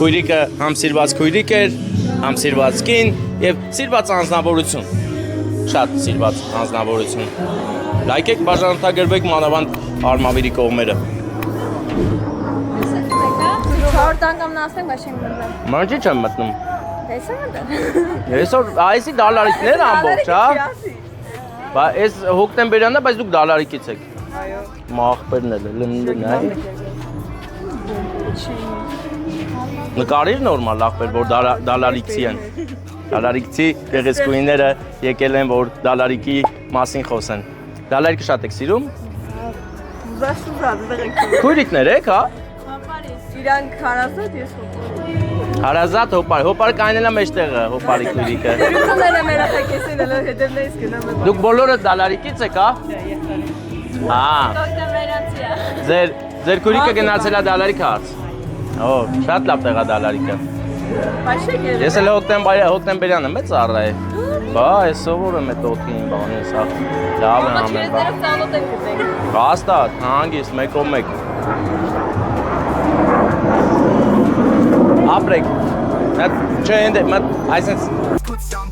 Քույրիկը համ սիրված քույրիկ էր, համ սիրված կին եւ սիրված անձնավորություն։ Շատ սիրված անձնավորություն։ Լայքեք, բաժանորդագրվեք մանավանդ Արմավիրի կողմերը։ Չորդ անգամ նստենք, բայց չենք մտնում։ Մանջի չեմ մտնում։ Դեսը մտնում։ Այսօր այսի դալարիկներ ամբողջ, հա։ Բա այս հոկտեմբերյանն է, բայց դուք դալարիկից եք։ Այո։ Մախբերն էլ լնդն է։ Նկարիր նորմալ ախպեր, որ դալարիկցի են։ Դալարիկցի գեղեցկուհիները եկել են, որ դալարիկի մասին խոսեն։ Դալարիկը շատ եք սիրում։ Քույրիկներ եք, հա։ Իրանք հարազատ, ես հոպար։ Հարազատ հոպար, հոպարը կանելա մեջտեղը, հոպարի քույրիկը։ Դրությունները մերախակեսին էլ հետևներից գնամ եմ։ Դուք բոլորը դալարիկից եք, հա։ Հա։ Հոկտեմբերանցի է։ Ձեր քույրիկը գնացել է դալարիկ հարց։ Օ, շատ լավ տեղ է դալարիկը։ Բայց չեք եղել։ Ես էլ հոկտեմբերյանը մեծ առա է։ Բա, ես սովոր եմ այդ օդքին բանը, սա լավ եմ ամեն բան։ Չերերով ծանոթ ենք գտենք։ Հաստատ, հանգիստ, մեկ։ Ապրեք։ Չէ, այնտեղ, այսինքն